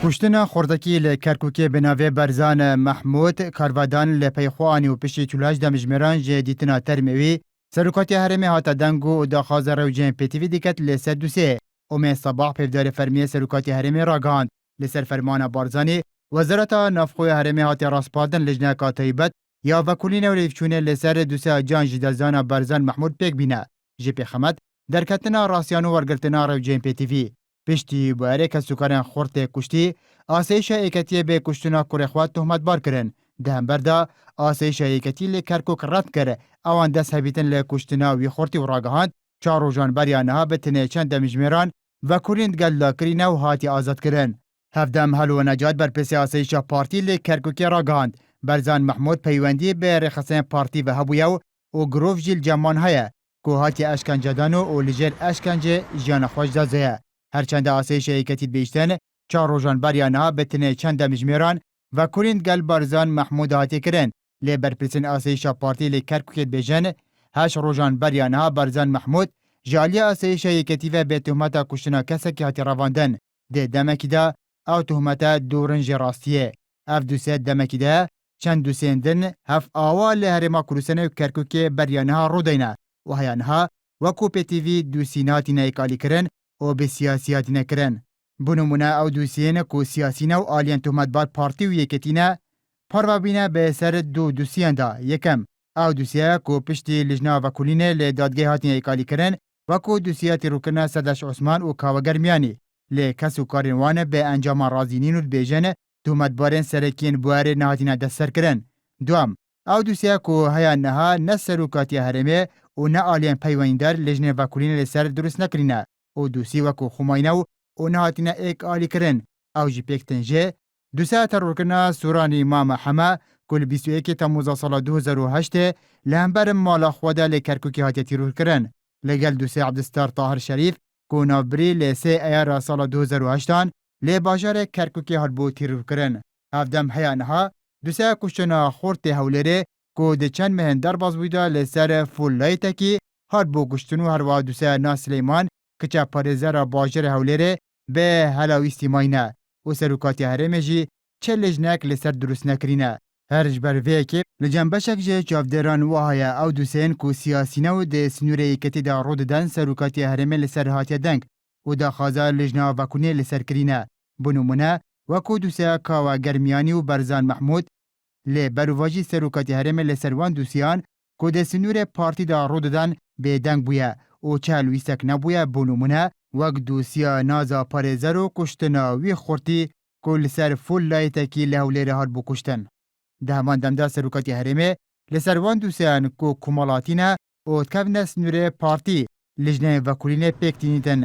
کشتنا خوردکی لکرکوکی بناوی برزان محمود کارودان لپیخوانی و پشتی چولاج دمجمران جدیتنا ترموی سرکاتی هرمی هاتا دنگو و داخاز روجین پیتیوی دیکت لسر دوسه اومه صباح پیفدار فرمی سرکاتی هرمی راگاند لسر فرمان بارزانی وزارت نفخوی هرمی هاتی راسپاردن لجنه کاتایبت یا وکولین و لیفچونه لسر دوسه جان جدازان برزان محمود پیک بینه جی پی خمد درکتنا راسیانو ورگرتنا روجین پیتیوی پشتی بواره که سکارن خورت کشتی آسایش ایکتی به کشتنا کرخوات تهمت بار کرن دهم بردا آسایش ایکتی لکرکوک رد کرد اوان دست هبیتن لکشتنا وی خورتی و راگهاند چار روزان بریانها به تنه چند دمجمیران و کوریند گل لاکرین و هاتی آزاد کرن هفدم حل و نجات بر پس آسایش پارتی لکرکوکی راگهاند برزان محمود پیوندی به رخصین پارتی و هبویو و گروف جیل جمان های که هاتی اشکنجه دانو و لجل اشکنجه جان خوش دازه هرچند آسایش ایکتی بیشتن چار روزان بریانها به تنه چند دمجمیران و کوریند گل برزان محمود هاتی کرن لی برپرسن آسایش پارتی لی کرکوکیت بیجن 8 روزان بریانها برزان محمود جالی آسایش ایکتی و به تهمت کشتنا کسکی هاتی رواندن ده دمکی دا او تهمت دورنج راستیه اف دوسه دمکی دا چند دوسیندن هف آوال هرما کروسن و کرکوکی بریانها رو دینه و هیانها وکو پی تیوی دوسیناتی نیکالی کرن و به سیاسیاتی نکرن. بنمونه او دوسیین کو سیاسینا و آلین تهمت بار پارتی و یکتینه پروابینه به سر دوسیان دا یکم او دوسیه کو پشتی لجنا و کلینه لی دادگه هاتی نیکالی کرن و کو دوسیاتی روکن صدش عثمان و کاوگر میانی لی کسو کارنوانه به انجام رازینین و بیجن تهمت بارن سرکین بواره نهاتینه دستر کرن. دوام او دوسیه کو هیا نها نه سروکاتی هرمه و نه آلین پیوندر لجنه و کلینه لی سر درست نکرینه او دوسی وکو خمینو و نهاتینا ایک آلی کرن او جی پیک تنجه دوسه ترورکنا سورانی مام حما کل 21 تموز سال 2008 لهمبر مالا خواده لکرکوکی هاتی تیرور کرن لگل دوسه عبدالستار طاهر شریف کو نابری لسه ایار سال 2008 لی باجار کرکوکی هات بو تیرور کرن هفدم حیانها دوسه کشتنا خورت هولره کو ده چند مهن در باز بوده لسر فول لایتکی هات بو کشتنو هروا دوسه ناس سلیمان کچا پارێزەرە باژێر هەولێرێ بێ هەلاویستی ماینە و سەرۆکاتی هەرێمێ جی چه لێژنەک لەسەر دروست نەکرینە هەر ji ber vê yekê li cembêşek jê çavdêran wa heye ew dûseyên ku siyasîne û dê sinûrê yeketî de rû didin serokatiyê herêmê li ser hatiye deng û daxwaza lêjna vekunê li ser kirîne bi numune wekû dûseya Kawa Germiyanî û Berzan Mehmûd lê berûvajî serokatî herêmê li ser wan dûsiyan ku dê sinûrê partî de rû didin bêdeng bûye û çi helwîstek nebûye bi numune wek dosiya naza parêzer û kuştina wî xurtî ku li ser fûl layîtekî li Hewlêrê hat bû kuştin. Di heman demda serokatî herêmê li ser wan dosiyan ku kumalatîne û dikevne sinûrê partî lijneyên vekulînê pêk tînîtin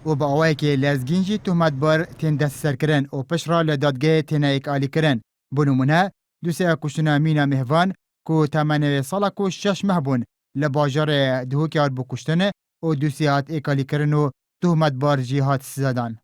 û bi awayekê lezgîn jî tuhmetbar tên destserkirin û pişra li dadgehê têne êkalîkirin. Bi numune dosiya kuştina Mîna Mihvan ku temenê sala ku 6 meh bûn li bajarê Duhokê hat bû kuştin û dosiya hat êkalîkirin û tuhmetbar jî hat sizedan.